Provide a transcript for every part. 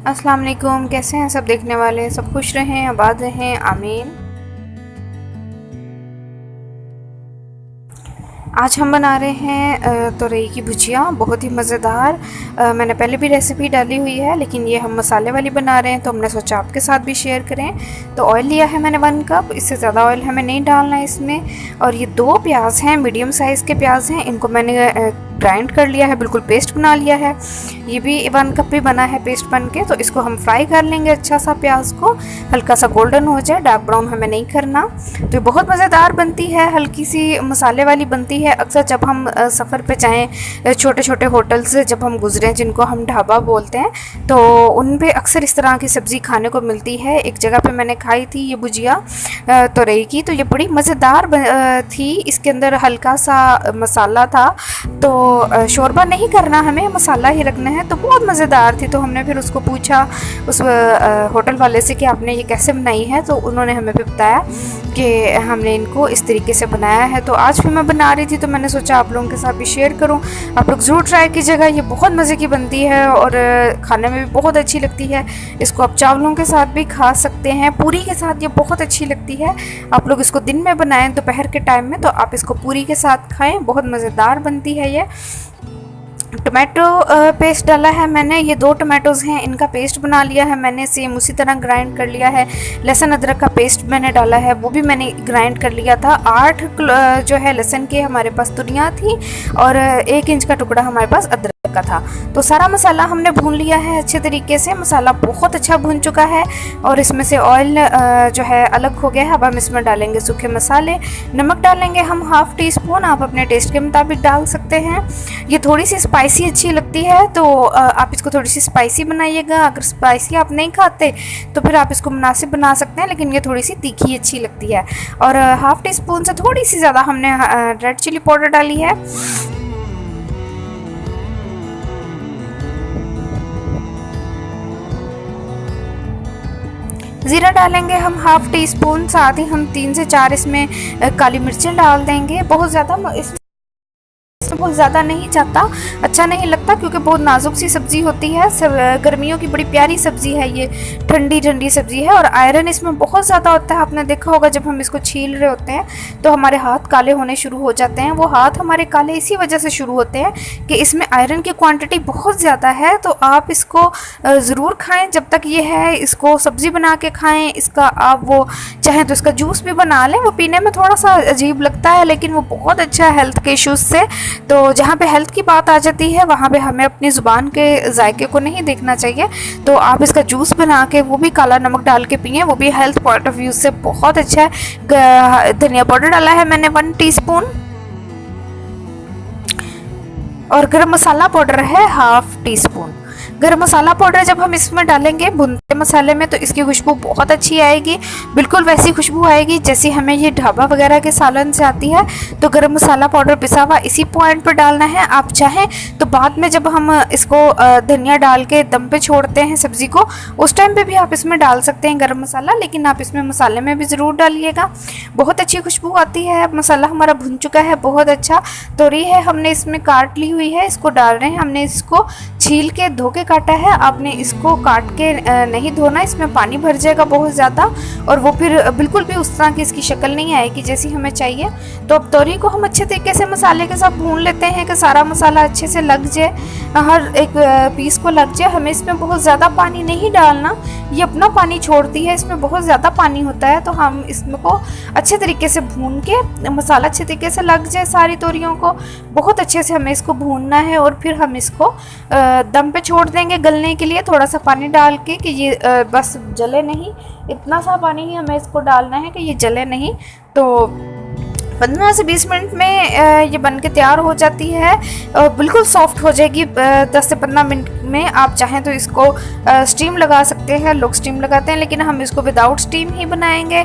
अस्सलाम वालेकुम। कैसे हैं सब देखने वाले? सब खुश रहें, आबाद रहें, आमीन। आज हम बना रहे हैं तोरई की भुजिया, बहुत ही मज़ेदार। मैंने पहले भी रेसिपी डाली हुई है, लेकिन ये हम मसाले वाली बना रहे हैं तो हमने सोचा आपके साथ भी शेयर करें। तो ऑयल लिया है मैंने 1 कप, इससे ज़्यादा ऑयल हमें नहीं डालना है इसमें। और ये 2 प्याज हैं, मीडियम साइज़ के प्याज हैं, इनको मैंने ग्राइंड कर लिया है, बिल्कुल पेस्ट बना लिया है। ये भी 1 कप भी बना है पेस्ट बन के। तो इसको हम फ्राई कर लेंगे अच्छा सा, प्याज को हल्का सा गोल्डन हो जाए, डार्क ब्राउन हमें नहीं करना। तो ये बहुत मज़ेदार बनती है, हल्की सी मसाले वाली बनती है। अक्सर जब हम सफ़र पे जाएँ, छोटे छोटे होटल से जब हम गुजरें, जिनको हम ढाबा बोलते हैं, तो उन पे अक्सर इस तरह की सब्ज़ी खाने को मिलती है। एक जगह पे मैंने खाई थी ये भुजिया तोरई की, तो ये बड़ी मज़ेदार थी। इसके अंदर हल्का सा मसाला था, तो शोरबा नहीं करना हमें, मसाला ही रखना है। तो बहुत मज़ेदार थी। तो हमने फिर उसको पूछा उस होटल वाले से कि आपने ये कैसे बनाई है, तो उन्होंने हमें भी बताया कि हमने इनको इस तरीके से बनाया है। तो आज भी मैं बना रही थी, तो मैंने सोचा आप लोगों के साथ भी शेयर करूं। आप लोग ज़रूर ट्राई कीजिएगा, ये बहुत मज़े की बनती है और खाने में भी बहुत अच्छी लगती है। इसको आप चावलों के साथ भी खा सकते हैं, पूरी के साथ ये बहुत अच्छी लगती है। आप लोग इसको दिन में बनाएं दोपहर के टाइम में, तो आप इसको पूरी के साथ खाएँ, बहुत मज़ेदार बनती है ये। टोमेटो पेस्ट डाला है मैंने, ये 2 टमाटोज़ हैं, इनका पेस्ट बना लिया है मैंने, सेम उसी तरह ग्राइंड कर लिया है। लहसुन अदरक का पेस्ट मैंने डाला है, वो भी मैंने ग्राइंड कर लिया था। 8 जो है लहसुन के हमारे पास तुरियाँ थी और 1 इंच का टुकड़ा हमारे पास अदरक का था। तो सारा मसाला हमने भून लिया है अच्छे तरीके से, मसाला बहुत अच्छा भून चुका है और इसमें से ऑयल जो है अलग हो गया है। अब हम इसमें डालेंगे सूखे मसाले, नमक डालेंगे हम 1/2 टीस्पून, आप अपने टेस्ट के मुताबिक डाल सकते हैं। ये थोड़ी सी स्पाइसी अच्छी लगती है, तो आप इसको थोड़ी सी स्पाइसी बनाइएगा। अगर स्पाइसी आप नहीं खाते तो फिर आप इसको मुनासिब बना सकते हैं, लेकिन ये थोड़ी सी तीखी अच्छी लगती है। और 1/2 टीस्पून से थोड़ी सी ज़्यादा हमने रेड चिली पाउडर डाली है। ज़ीरा डालेंगे हम 1/2 टीस्पून, साथ ही हम 3 से 4 इसमें काली मिर्चें डाल देंगे। बहुत ज़्यादा बहुत ज़्यादा नहीं जाता, अच्छा नहीं लगता, क्योंकि बहुत नाजुक सी सब्ज़ी होती है। गर्मियों की बड़ी प्यारी सब्ज़ी है ये, ठंडी ठंडी सब्ज़ी है और आयरन इसमें बहुत ज़्यादा होता है। आपने देखा होगा जब हम इसको छील रहे होते हैं तो हमारे हाथ काले होने शुरू हो जाते हैं। वो हाथ हमारे काले इसी वजह से शुरू होते हैं कि इसमें आयरन की क्वांटिटी बहुत ज़्यादा है। तो आप इसको ज़रूर खाएँ जब तक ये है, इसको सब्ज़ी बना के खाएँ। इसका आप वो चाहें तो इसका जूस भी बना लें, वो पीने में थोड़ा सा अजीब लगता है, लेकिन वो बहुत अच्छा है हेल्थ के इश्यूज़ से। तो जहाँ पे हेल्थ की बात आ जाती है, वहाँ पे हमें अपनी ज़ुबान के जायके को नहीं देखना चाहिए। तो आप इसका जूस बना के, वो भी काला नमक डाल के पिए, वो भी हेल्थ पॉइंट ऑफ व्यू से बहुत अच्छा है। धनिया पाउडर डाला है मैंने 1 टीस्पून और गरम मसाला पाउडर है 1/2 टीस्पून। गरम मसाला पाउडर जब हम इसमें डालेंगे भुनते मसाले में, तो इसकी खुशबू बहुत अच्छी आएगी, बिल्कुल वैसी खुशबू आएगी जैसी हमें ये ढाबा वगैरह के सालन से आती है। तो गरम मसाला पाउडर पिसा हुआ इसी पॉइंट पर डालना है। आप चाहें तो बाद में जब हम इसको धनिया डाल के दम पे छोड़ते हैं सब्ज़ी को, उस टाइम पे भी आप इसमें डाल सकते हैं गरम मसाला, लेकिन आप इसमें मसाले में भी ज़रूर डालिएगा, बहुत अच्छी खुशबू आती है। मसाला हमारा भुन चुका है बहुत अच्छा। तोरई है हमने इसमें काट ली हुई है, इसको डाल रहे हैं। हमने इसको छील के धो के काटा है, आपने इसको काट के नहीं धोना, इसमें पानी भर जाएगा बहुत ज़्यादा और वो फिर बिल्कुल भी उस तरह की इसकी शक्ल नहीं आएगी जैसी हमें चाहिए। तो अब तोरई को हम अच्छे तरीके से मसाले के साथ भून लेते हैं कि सारा मसाला अच्छे से लग जाए, हर एक पीस को लग जाए। हमें इसमें बहुत ज़्यादा पानी नहीं डालना, ये अपना पानी छोड़ती है, इसमें बहुत ज़्यादा पानी होता है। तो हम इसमें को अच्छे तरीके से भून के, मसाला अच्छे तरीके से लग जाए सारी तोरियों को, बहुत अच्छे से हमें इसको भूनना है। और फिर हम इसको दम पे छोड़ देंगे गलने के लिए, थोड़ा सा पानी डाल के कि ये बस जले नहीं, इतना सा पानी ही हमें इसको डालना है कि ये जले नहीं। तो 15 से 20 मिनट में ये बन के तैयार हो जाती है, बिल्कुल सॉफ्ट हो जाएगी 10 से 15 मिनट में। आप चाहें तो इसको स्टीम लगा सकते हैं, लोग स्टीम लगाते हैं, लेकिन हम इसको विदाउट स्टीम ही बनाएंगे।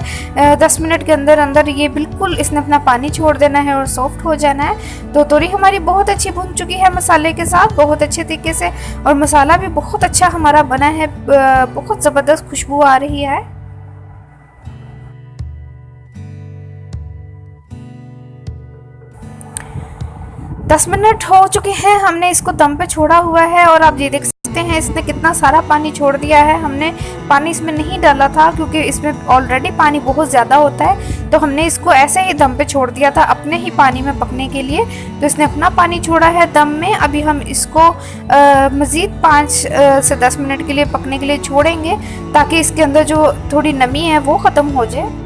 10 मिनट के अंदर अंदर ये बिल्कुल इसने अपना पानी छोड़ देना है और सॉफ्ट हो जाना है। तो तोरी हमारी बहुत अच्छी भुन चुकी है मसाले के साथ, बहुत अच्छे तरीके से, और मसाला भी बहुत अच्छा हमारा बना है, बहुत ज़बरदस्त खुशबू आ रही है। 10 मिनट हो चुके हैं, हमने इसको दम पे छोड़ा हुआ है और आप ये देख देखते हैं इसने कितना सारा पानी छोड़ दिया है। हमने पानी इसमें नहीं डाला था क्योंकि इसमें ऑलरेडी पानी बहुत ज़्यादा होता है, तो हमने इसको ऐसे ही दम पे छोड़ दिया था अपने ही पानी में पकने के लिए। तो इसने अपना पानी छोड़ा है दम में। अभी हम इसको मज़ीद 5 से 10 मिनट के लिए पकने के लिए छोड़ेंगे ताकि इसके अंदर जो थोड़ी नमी है वो ख़त्म हो जाए।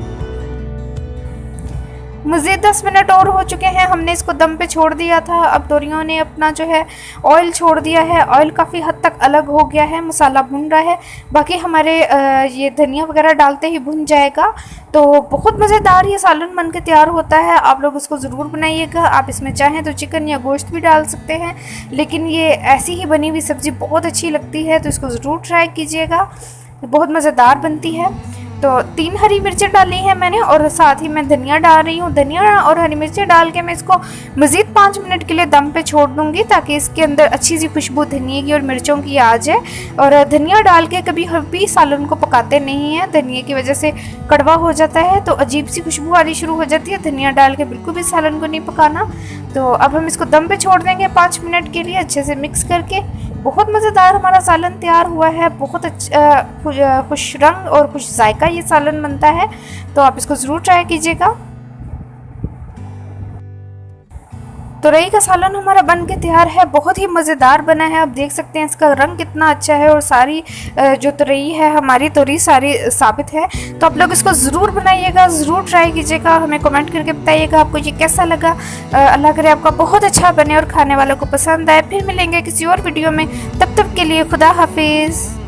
मज़ीद 10 मिनट और हो चुके हैं, हमने इसको दम पे छोड़ दिया था। अब तोरियों ने अपना जो है ऑयल छोड़ दिया है। ऑयल काफ़ी हद तक अलग हो गया है, मसाला भुन रहा है। बाकी हमारे ये धनिया वगैरह डालते ही भुन जाएगा। तो बहुत मज़ेदार ये सालन बन के तैयार होता है। आप लोग इसको ज़रूर बनाइएगा। आप इसमें चाहें तो चिकन या गोश्त भी डाल सकते हैं, लेकिन ये ऐसी ही बनी हुई सब्ज़ी बहुत अच्छी लगती है, तो इसको ज़रूर ट्राई कीजिएगा। बहुत मज़ेदार बनती है। तो 3 हरी मिर्चें डाली हैं मैंने और साथ ही मैं धनिया डाल रही हूँ। धनिया और हरी मिर्चें डाल के मैं इसको मज़ीद 5 मिनट के लिए दम पे छोड़ दूँगी ताकि इसके अंदर अच्छी सी खुशबू धनिया की और मिर्चों की आ जाए। और धनिया डाल के कभी भी सालन को पकाते नहीं हैं, धनिया की वजह से कड़वा हो जाता है, तो अजीब सी खुशबू आनी शुरू हो जाती है। धनिया डाल के बिल्कुल भी सालन को नहीं पकाना। तो अब हम इसको दम पे छोड़ देंगे 5 मिनट के लिए अच्छे से मिक्स करके। बहुत मज़ेदार हमारा सालन तैयार हुआ है। बहुत अच्छा खुश रंग और खुश जायका ये सालन बनता है, तो आप इसको ज़रूर ट्राई कीजिएगा। तुरई का सालन हमारा बन के तैयार है। बहुत ही मज़ेदार बना है। आप देख सकते हैं इसका रंग कितना अच्छा है और सारी जो तुरई है हमारी तुरई सारी साबित है। तो आप लोग इसको ज़रूर बनाइएगा, ज़रूर ट्राई कीजिएगा। हमें कमेंट करके बताइएगा आपको ये कैसा लगा। अल्लाह करे आपका बहुत अच्छा बने और खाने वालों को पसंद आए। फिर मिलेंगे किसी और वीडियो में, तब तक के लिए खुदा हाफिज़।